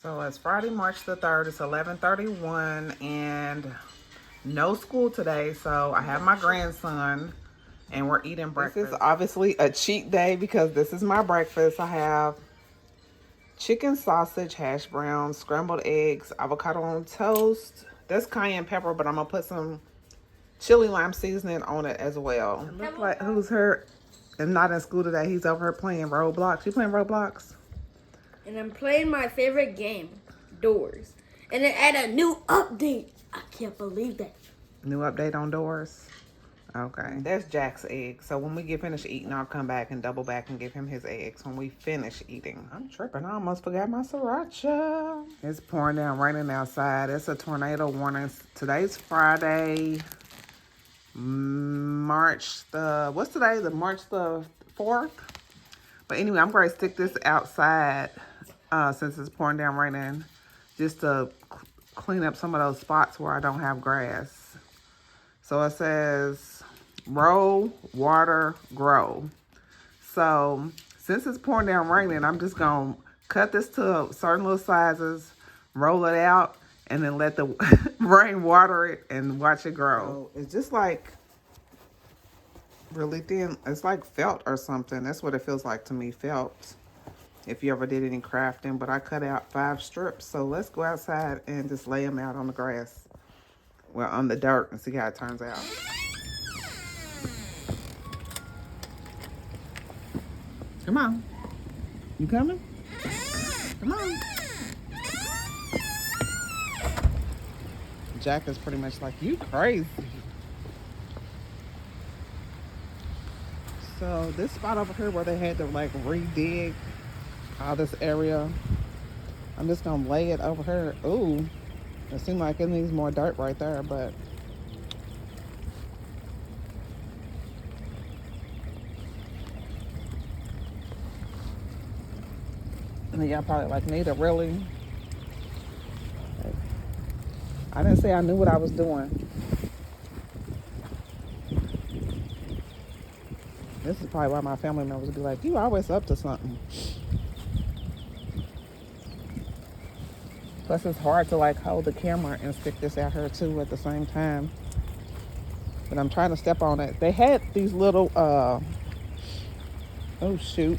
So it's Friday, March the 3rd. It's 11:31 and no school today. So I have my grandson and we're eating breakfast. This is obviously a cheat day because this is my breakfast. I have chicken sausage, hash browns, scrambled eggs, avocado on toast. That's cayenne pepper, but I'm going to put some chili lime seasoning on it as well. It looks like who's her and not in school today. He's over here playing Roblox. You playing Roblox? And I'm playing my favorite game, Doors. And it had a new update. I can't believe that. New update on Doors? Okay. That's Jack's eggs. So when we get finished eating, I'll come back and double back and give him his eggs when we finish eating. I'm tripping. I almost forgot my sriracha. It's pouring down, raining outside. It's a tornado warning. Today's Friday, March the, what's today? The March the 4th? But anyway, I'm going to stick this outside since it's pouring down raining just to clean up some of those spots where I don't have grass. So it says roll, water, grow. So since it's pouring down raining, I'm just going to cut this to certain little sizes, roll it out, and then let the rain water it and watch it grow. So it's just like really thin. It's like felt or something. That's what it feels like to me, felt. If you ever did any crafting, but I cut out 5 strips. So let's go outside and just lay them out on the grass. Well, on the dirt and see how it turns out. Come on. You coming? Come on. Jack is pretty much like, you crazy. So this spot over here where they had to like redig all this area, I'm just gonna lay it over here. Ooh, it seems like it needs more dirt right there, but and y'all probably like need to really. I didn't say I knew what I was doing. This is probably why my family members would be like, you always up to something. Plus it's hard to like hold the camera and stick this out here too at the same time. But I'm trying to step on it. They had these little, oh shoot.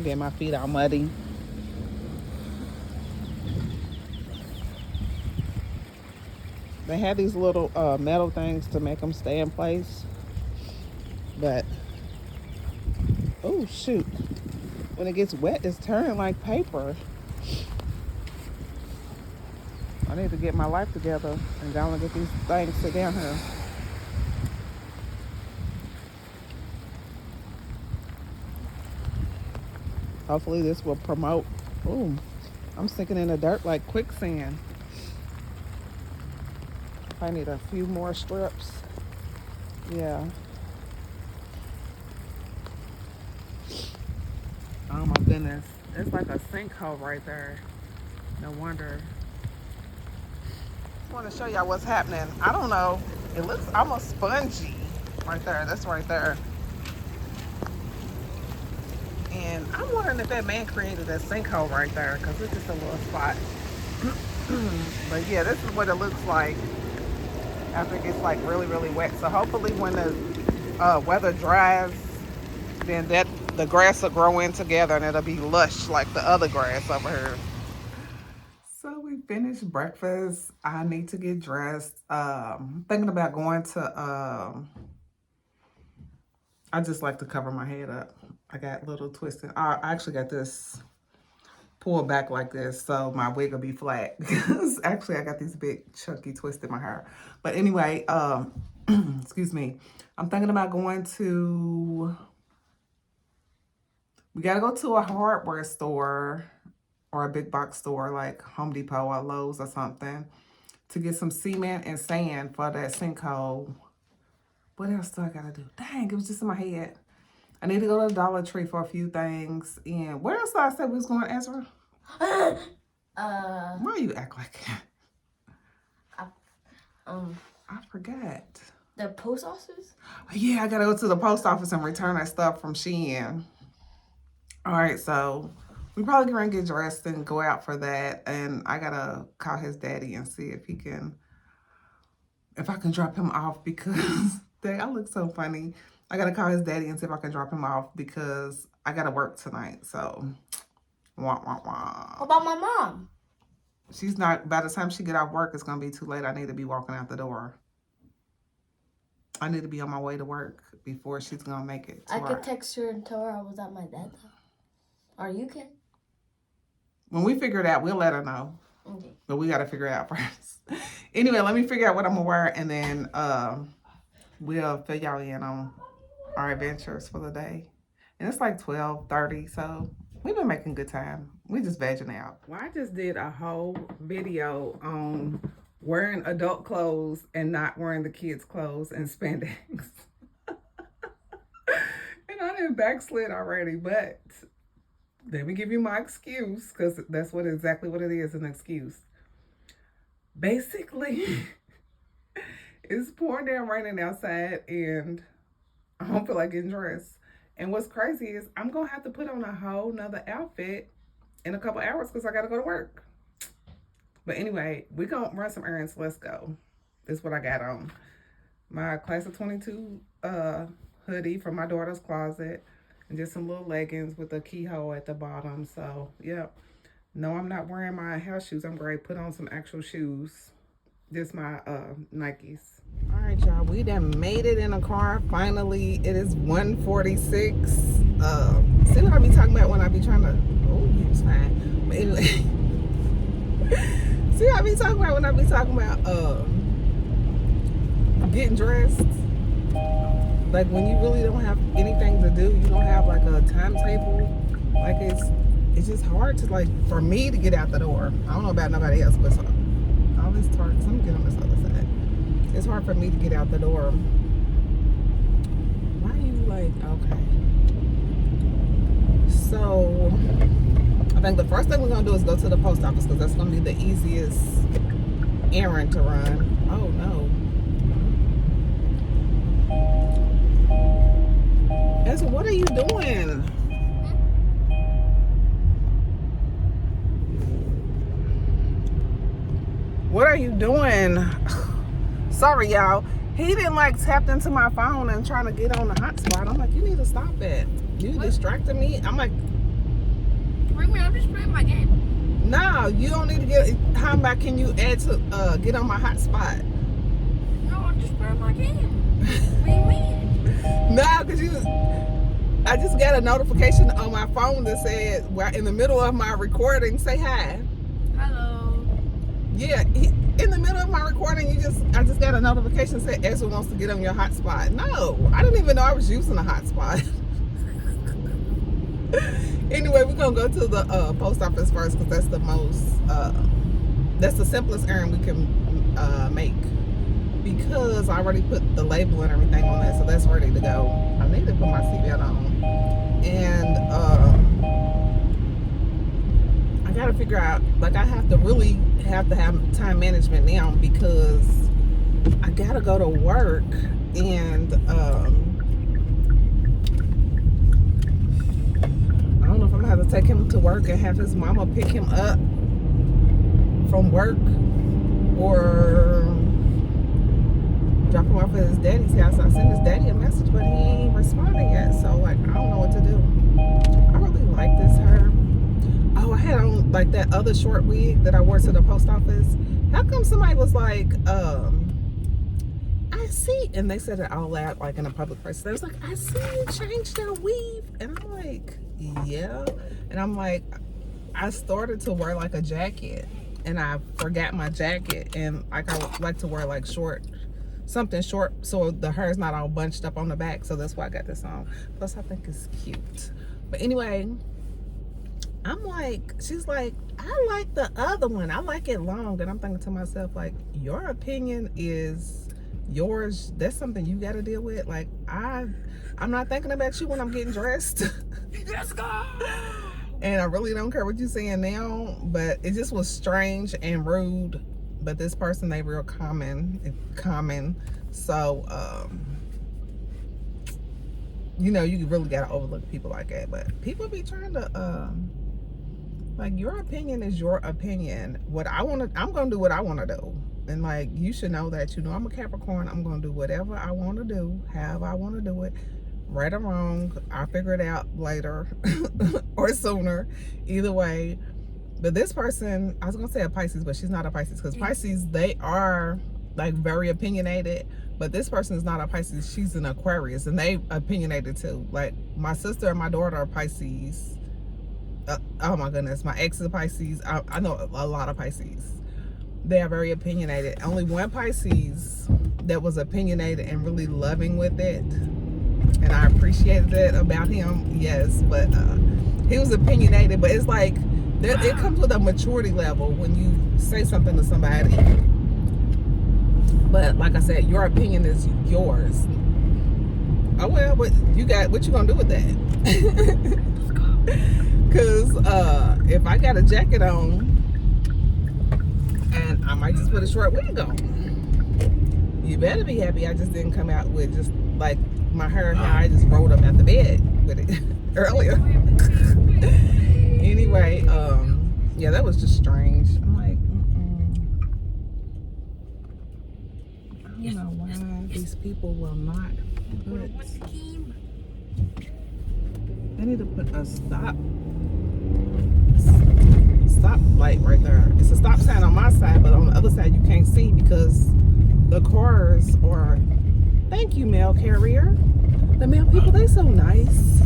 Get my feet all muddy. They had these little metal things to make them stay in place. But, oh shoot. When it gets wet, it's turning like paper. I need to get my life together and go and get these things sit down here. Hopefully this will promote. Ooh, I'm sinking in the dirt like quicksand. I need a few more strips. Yeah. Oh my goodness. It's like a sinkhole right there. No wonder. I want to show y'all what's happening. I don't know. It looks almost spongy right there. That's right there. And I'm wondering if that man created that sinkhole right there because it's just a little spot. But yeah, this is what it looks like after it gets like really, really wet. So hopefully when the weather dries, then the grass will grow in together and it'll be lush like the other grass over here. So we finished breakfast. I need to get dressed. Thinking about going to, I just like to cover my head up. I got a little twisted. I actually got this pulled back like this so my wig will be flat. Actually, I got these big chunky twists in my hair. But anyway, excuse me. I'm thinking about going to, we got to go to a hardware store or a big box store like Home Depot or Lowe's or something to get some cement and sand for that sinkhole. What else do I gotta do? Dang, it was just in my head. I need to go to the Dollar Tree for a few things. And where else did I say we was going, Ezra? Why you act like that? I forgot. The post office? Yeah, I gotta go to the post office and return that stuff from Shein. All right, so We probably gonna get dressed and go out for that. And I gotta call his daddy and see if I can drop him off because dang, I look so funny. I gotta call his daddy and see if I can drop him off because I gotta work tonight. So, wah wah wah. What about my mom? She's not. By the time she get off work, it's gonna be too late. I need to be walking out the door. I need to be on my way to work before she's gonna make it. I could text her and tell her I was at my dad's house. Or you can. When we figure it out, we'll let her know. Okay. But we gotta figure it out first. Anyway, let me figure out what I'm gonna wear, and then we'll fill y'all in on our adventures for the day. And it's like 12:30, so we've been making good time. We just vegging out. Well, I just did a whole video on wearing adult clothes and not wearing the kids' clothes and spandex. And I didn't backslid already, but let me give you my excuse, because that's exactly what it is, an excuse. Basically, it's pouring down raining outside, and I don't feel like getting dressed. And what's crazy is I'm going to have to put on a whole nother outfit in a couple hours because I got to go to work. But anyway, we're going to run some errands. Let's go. This is what I got on. My class of 22 hoodie from my daughter's closet. And just some little leggings with a keyhole at the bottom. So, yeah. No, I'm not wearing my house shoes. I'm going to put on some actual shoes. Just my Nikes. All right, y'all. We done made it in a car. Finally, it is 1:46. See what I be talking about when I be trying to... Oh, it's fine. But anyway. See what I be talking about when I be talking about getting dressed? Like when you really don't have anything to do, you don't have like a timetable. Like it's just hard to, like, for me to get out the door. I don't know about nobody else, but all this talk. Let me get on this other side. It's hard for me to get out the door. Why are you like, okay? So I think the first thing we're gonna do is go to the post office because that's gonna be the easiest errand to run. Oh no. So what are you doing? What are you doing? Sorry, y'all. He didn't like tapped into my phone and trying to get on the hotspot. I'm like, you need to stop it. You distracted me. I'm like, I'm just playing my game. no, you don't need to get. How about can you add to get on my hotspot? No, I'm just playing my game. What do you mean? No, because I just got a notification on my phone that said, well, in the middle of my recording, say hi. Hello. Yeah, in the middle of my recording, I just got a notification that said Ezra wants to get on your hotspot. No, I didn't even know I was using a hotspot. Anyway, we're gonna go to the post office first because that's the most, that's the simplest errand we can make. Because I already put the label and everything on that, so that's ready to go. I need to put my seatbelt on. And I gotta figure out, like, I have to have time management now because I gotta go to work, and I don't know if I'm gonna have to take him to work and have his mama pick him up from work or drop him off at his daddy's house. I sent his daddy a message, but he ain't responding yet. So, like, I don't know what to do. I really like this hair. Oh, I had on, like, that other short wig that I wore to the post office. How come somebody was like, I see, and they said it all loud, like, in a public place. They was like, I see you changed your weave. And I'm like, yeah. And I'm like, I started to wear, like, a jacket. And I forgot my jacket. And, like, I would like to wear, like, something short so the hair's not all bunched up on the back. So that's why I got this on. Plus I think it's cute. But anyway, I'm like, she's like, I like the other one. I like it long. And I'm thinking to myself, like, your opinion is yours. That's something you got to deal with. Like, I'm not thinking about you when I'm getting dressed. Let's go. And I really don't care what you're saying now, but it just was strange and rude. But this person, they real common. So, you know, you really got to overlook people like that. But people be trying to Like, your opinion is your opinion. I'm gonna do what I want to do. And like, you should know that. You know, I'm a Capricorn. I'm gonna do whatever I want to do, however I want to do it, right or wrong. I'll figure it out later or sooner, either way. But this person, I was gonna say a Pisces, but she's not a Pisces, because Pisces, they are like very opinionated. But this person is not a Pisces. She's an Aquarius, and they opinionated too. Like, my sister and my daughter are Pisces. Oh my goodness, my ex is a Pisces. I know a lot of Pisces. They are very opinionated. Only one Pisces that was opinionated and really loving with it, and I appreciated that about him. Yes, but he was opinionated. But it's like, it comes with a maturity level when you say something to somebody. But like I said, your opinion is yours. Oh well, what you gonna do with that? Cause if I got a jacket on, and I might just put a short wig on, you better be happy I just didn't come out with just like my hair how I just rolled up at the bed with it earlier. Anyway, yeah, that was just strange. I'm like, I don't know why these people will not put. They need to put a stop light right there. It's a stop sign on my side, but on the other side you can't see because the cars are. Thank you, mail carrier. The mail people, they so nice.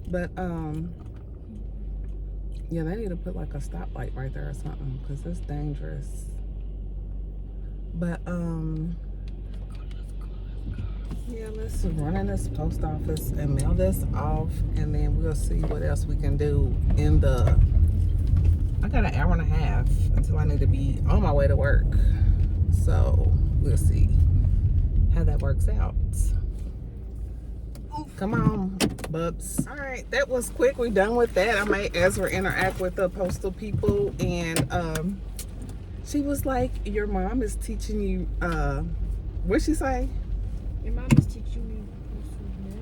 But yeah, they need to put like a stoplight right there or something, because it's dangerous. But yeah, let's run in this post office and mail this off, and then we'll see what else we can do in the. I got an hour and a half until I need to be on my way to work, so we'll see how that works out. Come on, bubs. All right, that was quick. We're done with that. I made Ezra interact with the postal people, and she was like, your mom is teaching you, what'd she say? Your mom is teaching me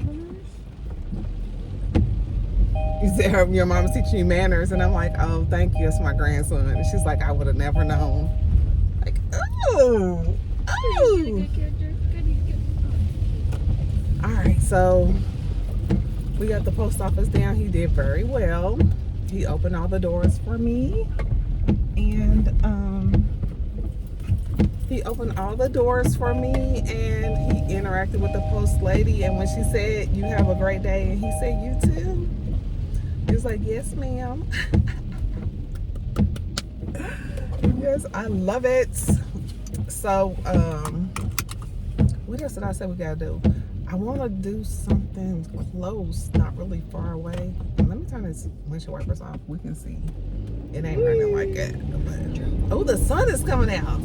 manners. You said your mom is teaching you manners, and I'm like, oh, thank you, it's my grandson. And she's like, I would have never known. Like, oh. All right, so we got the post office down. He did very well. He opened all the doors for me, and he opened all the doors for me, and he interacted with the post lady. And when she said, you have a great day, and he said, you too, he was like, yes, ma'am. Yes, I love it. So what else did I say we gotta do? I want to do something close, not really far away. Let me turn this windshield wipers off. We can see. It ain't raining like that. But, oh, the sun is coming out.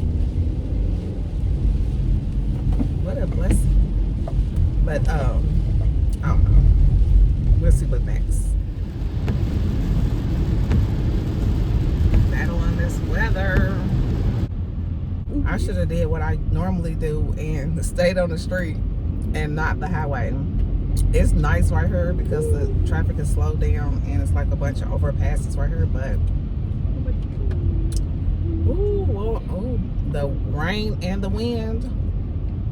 What a blessing. But I don't know. We'll see what next. Battling this weather. I should have did what I normally do and stayed on the street and not the highway. It's nice right here because the traffic is slowed down and it's like a bunch of overpasses right here, but ooh, the rain and the wind.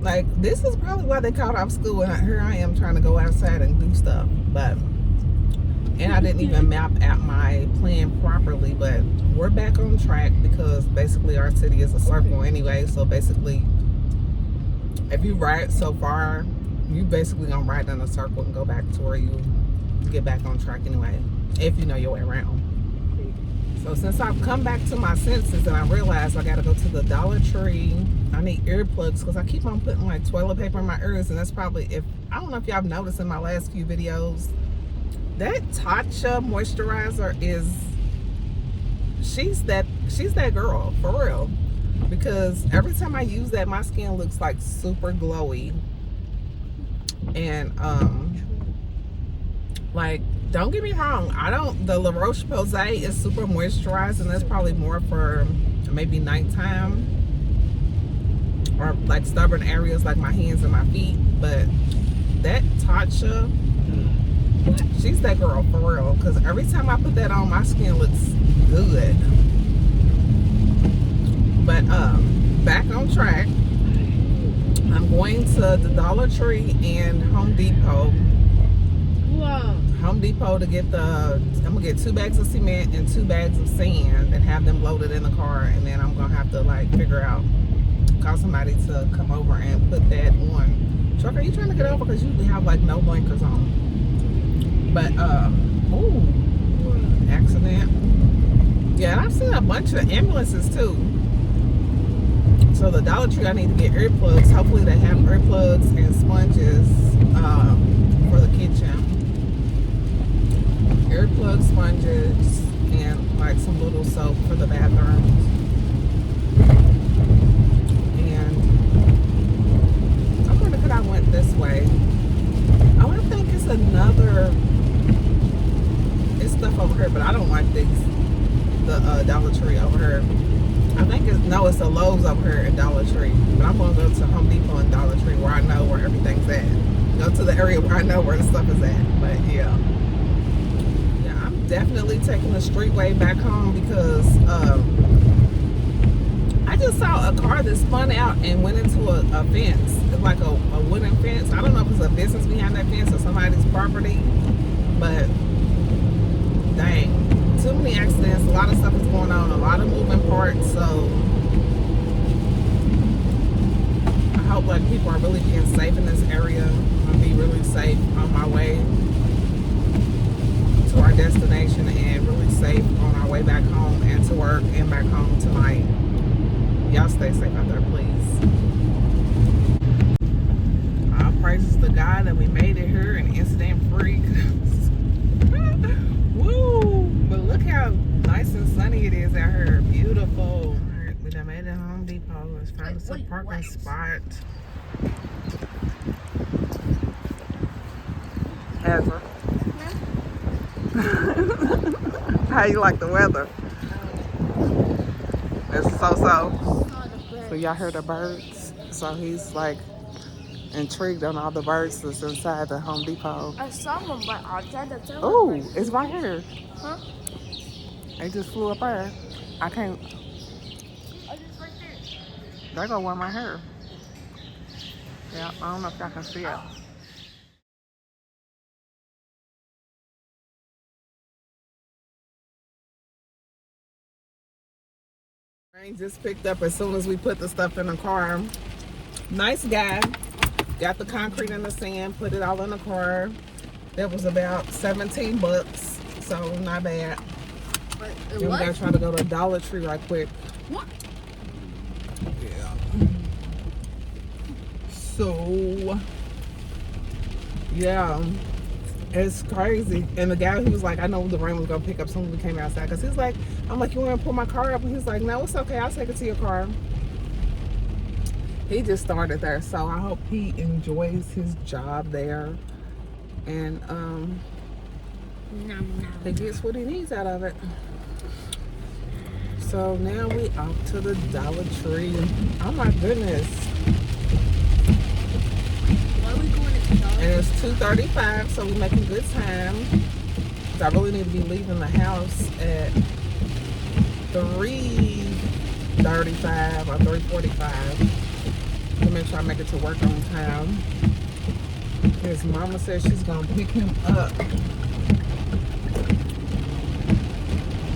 Like, this is probably why they called off school, and here I am trying to go outside and do stuff. But and I didn't even map out my plan properly, but we're back on track because basically our city is a circle anyway. So basically, if you ride so far, you basically gonna ride in a circle and go back to where you get back on track anyway, if you know your way around. So since I've come back to my senses and I realized I gotta go to the Dollar Tree, I need earplugs because I keep on putting like toilet paper in my ears, and that's probably, if I don't know if y'all have noticed in my last few videos, that Tatcha moisturizer is, she's that girl for real, because every time I use that my skin looks like super glowy. And like, don't get me wrong, the La Roche-Posay is super moisturized, and that's probably more for maybe nighttime or like stubborn areas like my hands and my feet. But that Tatcha, She's that girl for real. Because every time I put that on, my skin looks good. But back on track. I'm going to the Dollar Tree and Home Depot. Wow. Home Depot to get I'm gonna get 2 bags of cement and 2 bags of sand and have them loaded in the car, and then I'm gonna have to like figure out, call somebody to come over and put that on. Truck, are you trying to get over? Because you have like no blinkers on. But ooh, accident. Yeah, and I've seen a bunch of ambulances too. So the Dollar Tree, I need to get earplugs. Hopefully they have earplugs and sponges for the kitchen. Earplug sponges and like some little soap for the bathrooms. And I wonder could I went this way. I would think it's stuff over here, but I don't like the Dollar Tree over here. I think it's a Lowe's over here at Dollar Tree. But I'm gonna go to Home Depot and Dollar Tree where I know where everything's at. Go to the area where I know where the stuff is at. But yeah. I'm definitely taking the streetway back home because I just saw a car that spun out and went into a fence. It's like a wooden fence. I don't know if it's a business behind that fence or somebody's property. But dang. Too many accidents, a lot of stuff is going on, a lot of moving parts, so I hope like people are really being safe in this area. I'm gonna be really safe on my way to our destination and really safe on our way back home and to work and back home tonight. Y'all stay safe out there, please. All praises to God that we made it here and incident free. Woo! But look how nice and sunny it is out here. Beautiful. Alright, we done made it Home Depot. Let's find us a parking spot. Ezra. How you like the weather? It's so. So y'all heard the birds? So he's like intrigued on all the birds that's inside the Home Depot. I saw them, but outside the tower. Oh, it's right here. Huh? They just flew up there. I can't. Oh, just right there. They go one right here. Yeah, I don't know if y'all can see it. Rain just picked up as soon as we put the stuff in the car. Nice guy. Got the concrete and the sand, put it all in the car. That was about 17 bucks, so not bad. Then we gotta try to go to Dollar Tree right quick. What? Yeah. So, yeah, it's crazy. And the guy, he was like, I know the rain was gonna pick up soon as we came outside. Cause he's like, I'm like, you wanna pull my car up? And he's like, no, it's okay, I'll take it to your car. He just started there, so I hope he enjoys his job there. And he gets what he needs out of it. So now we off to the Dollar Tree. Oh my goodness. Why are we going to Dollar Tree? And it's 2:35, so we're making good time. I really need to be leaving the house at 3:35 or 3:45 to make sure I make it to work on time. His mama says she's gonna pick him up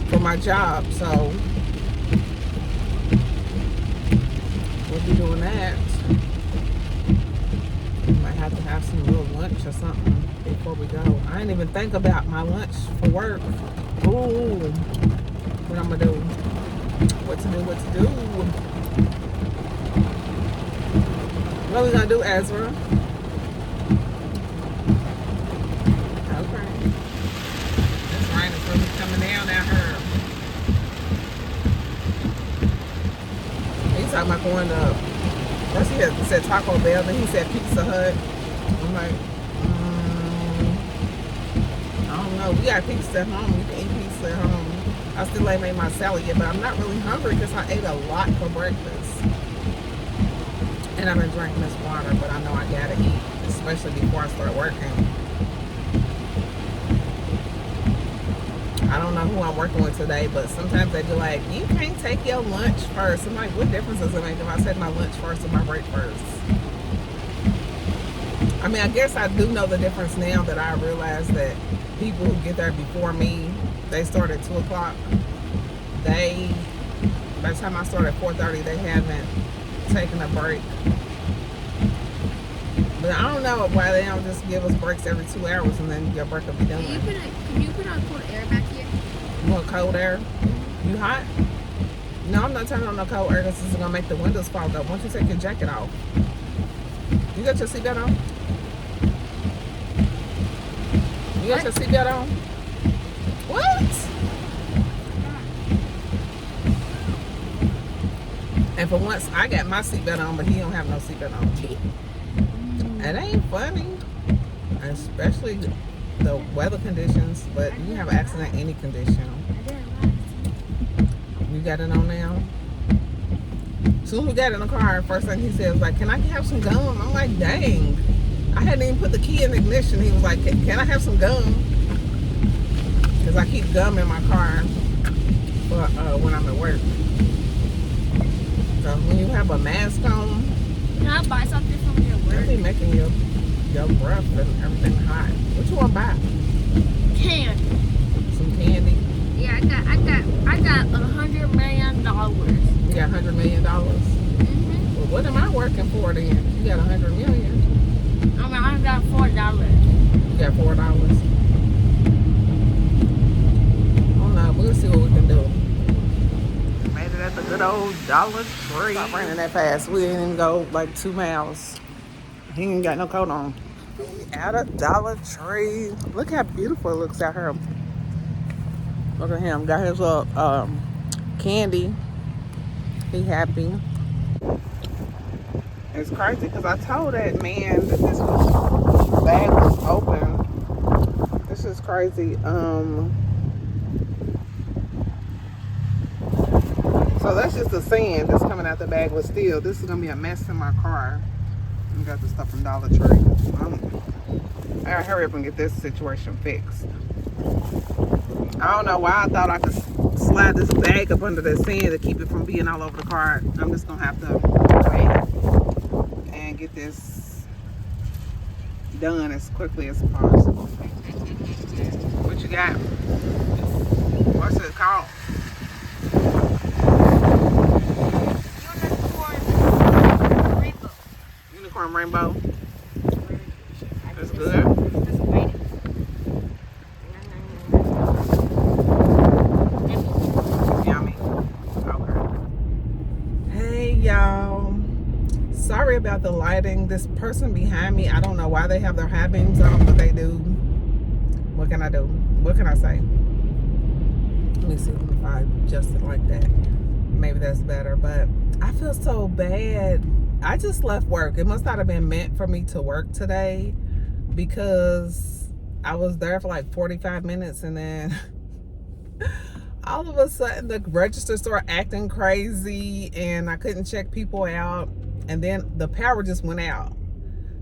for my job, so we'll be doing that. Might have to have some little lunch or something before we go. I didn't even think about my lunch for work. Ooh, what I'm gonna do? What to do? What are we gonna do, Ezra? Okay. This rain is really coming down out here. He's talking about going to, first he said Taco Bell, then he said Pizza Hut. I'm like, I don't know. We got pizza at home. We can eat pizza at home. I still ain't made my salad yet, but I'm not really hungry because I ate a lot for breakfast. And I've been drinking this water, but I know I gotta eat, especially before I start working. I don't know who I'm working with today, but sometimes they be like, you can't take your lunch first. I'm like, what difference does it make if I take my lunch first or my break first? I mean, I guess I do know the difference now that I realize that people who get there before me, they start at 2 o'clock. By the time I start at 4:30, they haven't taken a break. But I don't know why they don't just give us breaks every 2 hours and then your break will be done. Can you put on cold air back here? You want cold air? You hot? No, I'm not turning on no cold air because this is going to make the windows fog up. Once you take your jacket off. You got your seatbelt on? You got your seatbelt on? What? And for once, I got my seatbelt on, but he don't have no seatbelt on. It ain't funny. Especially the weather conditions, but you can have an accident any condition. You got it on now? As soon as we got in the car, first thing he said was like, can I have some gum? I'm like, dang. I hadn't even put the key in the ignition. He was like, can I have some gum? Because I keep gum in my car for when I'm at work. So when you have a mask on, Can I buy something from your it'll work? be making your breath and everything hot. What you want to buy? Candy. Some candy? Yeah, I got $100 million. You got $100 million? Mm-hmm. Well, what am I working for then? You got $100 million. I mean, I got $4. You got $4. Oh no, we'll see what we can do. Made it at the good old Dollar Tree. Stop raining that fast. We didn't even go like 2 miles. He ain't got no coat on. At a Dollar Tree. Look how beautiful it looks out here. Look at him. Got his little candy. He happy. It's crazy because I told that man that this bag was open. This is crazy. So that's just the sand that's coming out the bag, but still, this is gonna be a mess in my car. I got the stuff from Dollar Tree. I gotta hurry up and get this situation fixed. I don't know why I thought I could slide this bag up under the sand to keep it from being all over the car. I'm just gonna have to wait and get this done as quickly as possible. What you got? What's it called? Unicorn rainbow. That's good. Yummy. Okay. Hey y'all. Sorry about the lighting. This person behind me, I don't know why they have their high beams on, but they do. What can I do? What can I say? Let me see if I adjust it like that. Maybe that's better, but I feel so bad. I just left work. It must not have been meant for me to work today because I was there for like 45 minutes and then all of a sudden the register started acting crazy and I couldn't check people out, and then the power just went out.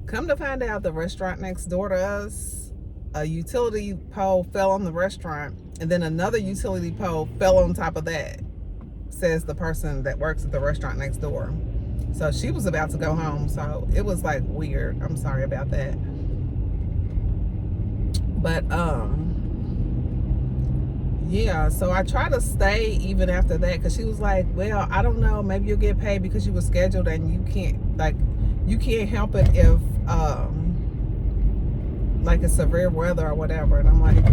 Come to find out, the restaurant next door to us, a utility pole fell on the restaurant, and then another utility pole fell on top of that, says the person that works at the restaurant next door. So she was about to go home, so it was like weird. I'm sorry about that. But yeah, so I try to stay even after that because she was like, well, I don't know, maybe you'll get paid because you were scheduled and you can't help it if like it's severe weather or whatever. And I'm like,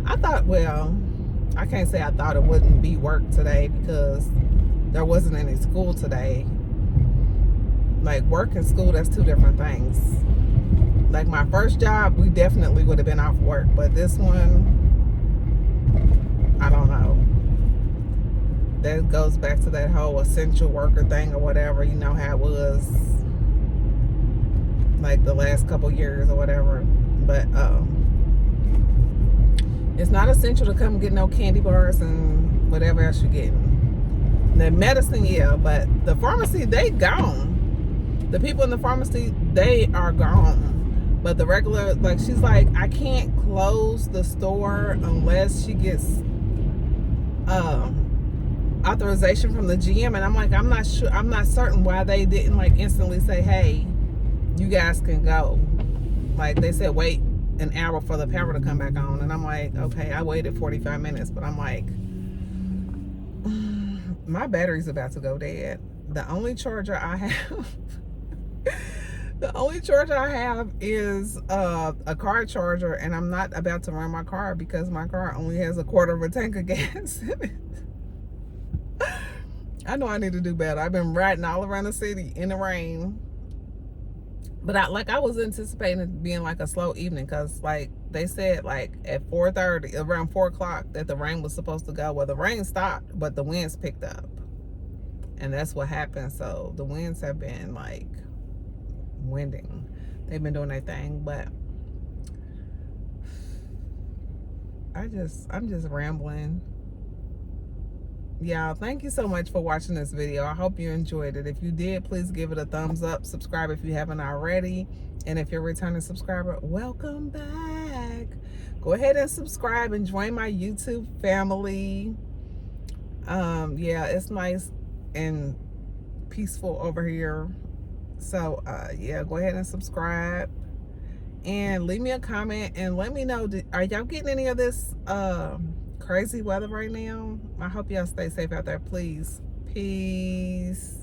I thought, well, I can't say I thought it wouldn't be work today because there wasn't any school today. Like work and school, that's two different things. Like my first job, we definitely would have been off work, but this one, I don't know. That goes back to that whole essential worker thing or whatever. You know how it was like the last couple years or whatever. But it's not essential to come get no candy bars and whatever else you're getting. The medicine, yeah, but the pharmacy, they gone. The people in the pharmacy, they are gone. But the regular, like, she's like, I can't close the store unless she gets authorization from the GM. And I'm like, I'm not sure, I'm not certain why they didn't like instantly say, hey, you guys can go. Like, they said wait an hour for the power to come back on. And I'm like, okay, I waited 45 minutes, but I'm like, my battery's about to go dead. The only charger I have the only charger I have is a car charger, and I'm not about to run my car because my car only has a quarter of a tank of gas in it. I know I need to do better. I've been riding all around the city in the rain. But I was anticipating it being like a slow evening, because like they said, like at 4:30, around 4 o'clock, that the rain was supposed to go. Well, the rain stopped, but the winds picked up. And that's what happened. So the winds have been like winding. They've been doing their thing, but I'm just rambling. Y'all, thank you so much for watching this video. I hope you enjoyed it. If you did, please give it a thumbs up. Subscribe if you haven't already. And if you're a returning subscriber, welcome back. Go ahead and subscribe and join my YouTube family. Yeah, it's nice and peaceful over here. So yeah, go ahead and subscribe and leave me a comment and let me know, are y'all getting any of this crazy weather right now? I hope y'all stay safe out there, please. Peace.